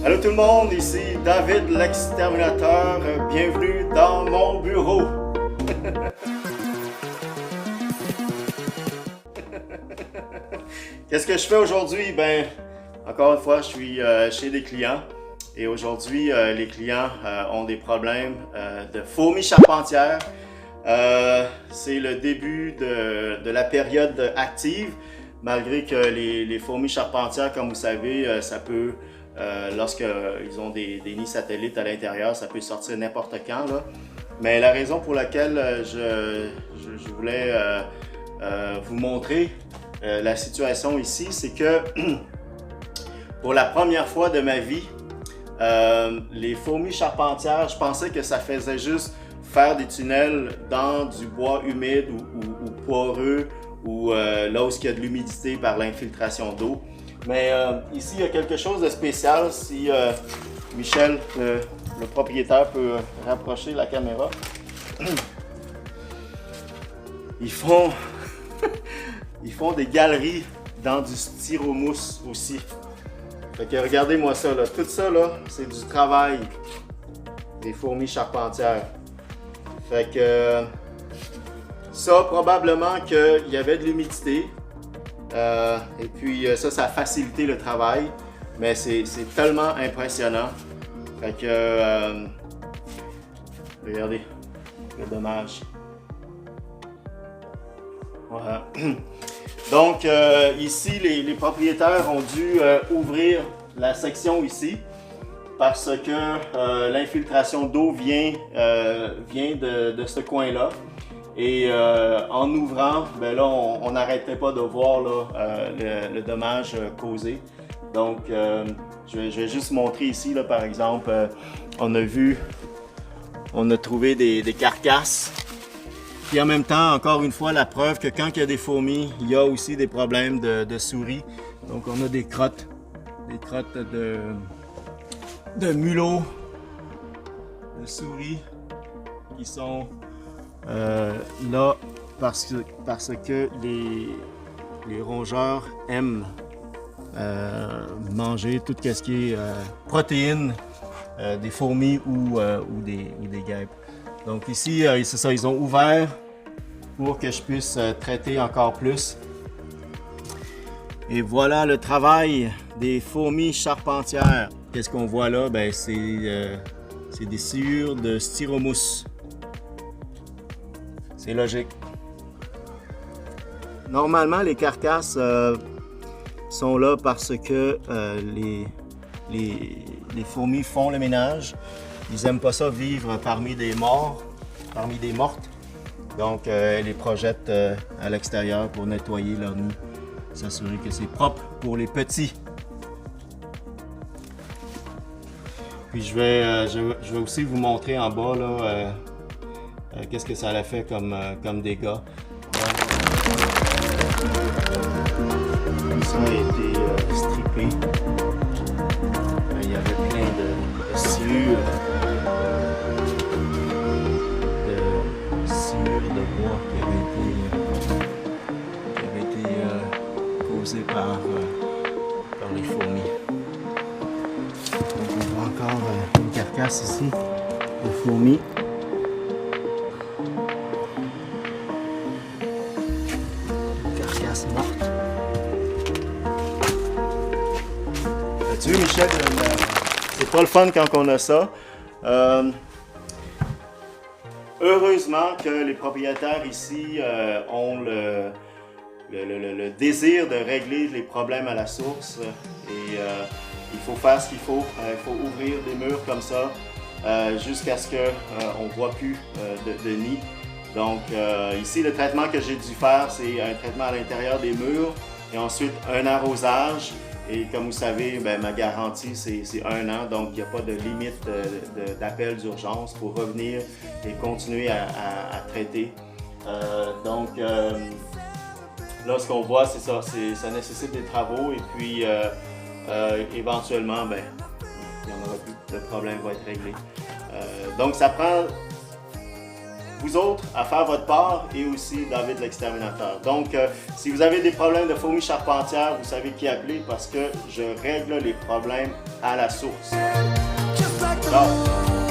Allô tout le monde, ici David l'exterminateur, bienvenue dans mon bureau. Qu'est-ce que je fais aujourd'hui? Ben, encore une fois, je suis chez des clients et aujourd'hui, les clients ont des problèmes de fourmis charpentières. C'est le début de la période active, malgré que les fourmis charpentières, comme vous savez, ça peut, lorsqu'ils ont des nids satellites à l'intérieur, ça peut sortir n'importe quand, là. Mais la raison pour laquelle je voulais vous montrer la situation ici, c'est que pour la première fois de ma vie, les fourmis charpentières, je pensais que ça faisait juste faire des tunnels dans du bois humide ou poreux ou là où il y a de l'humidité par l'infiltration d'eau. Mais ici, il y a quelque chose de spécial. Si Michel, le propriétaire, peut rapprocher la caméra. Ils font des galeries dans du styromousse aussi. Fait que regardez-moi ça, là. Tout ça, là, c'est du travail des fourmis charpentières. Fait que ça, probablement qu'il y avait de l'humidité. Et puis ça a facilité le travail. Mais c'est tellement impressionnant. Fait que regardez, le dommage. Voilà. Donc ici, les propriétaires ont dû ouvrir la section ici parce que l'infiltration d'eau vient de ce coin-là. Et en ouvrant, ben là, on n'arrêtait pas de voir là, le dommage causé. Donc, je vais juste montrer ici, là, par exemple, on a trouvé des carcasses. Puis en même temps, encore une fois, la preuve que quand il y a des fourmis, il y a aussi des problèmes de souris. Donc, on a des crottes de mulots, de souris qui sont là parce que les rongeurs aiment manger tout ce qui est protéines des fourmis ou des guêpes. Donc ici, c'est ça, ils ont ouvert pour que je puisse traiter encore plus. Et voilà le travail des fourmis charpentières. Qu'est-ce qu'on voit là? Ben, c'est des sciures de styromousse. C'est logique. Normalement, les carcasses sont là parce que les fourmis font le ménage. Ils n'aiment pas ça vivre parmi des morts, parmi des mortes. Donc, elles les projettent à l'extérieur pour nettoyer leur nid, s'assurer que c'est propre pour les petits. Puis je vais aussi vous montrer en bas là, qu'est-ce que ça a fait comme dégâts. Ça a été strippé. Il y avait plein de sciures. De bois qui avait été causé par les fourmis. Donc on voit encore une carcasse ici de fourmis. Une carcasse morte. As-tu vu, Michel? C'est pas le fun quand on a ça. Heureusement que les propriétaires ici ont le désir de régler les problèmes à la source et il faut faire ce qu'il faut. Il faut ouvrir des murs comme ça jusqu'à ce qu'on ne voit plus de nid. Donc ici, le traitement que j'ai dû faire, c'est un traitement à l'intérieur des murs et ensuite un arrosage. Et comme vous savez, ben, ma garantie, c'est 1 an, donc il n'y a pas de limite d'appel d'urgence pour revenir et continuer à traiter. Donc, là, ce qu'on voit, c'est ça, ça nécessite des travaux et puis éventuellement, ben, il n'y en aura plus, le problème va être réglé. Donc, ça prend vous autres à faire votre part et aussi David l'exterminateur. Donc, si vous avez des problèmes de fourmis charpentières, vous savez qui appeler parce que je règle les problèmes à la source. Ciao!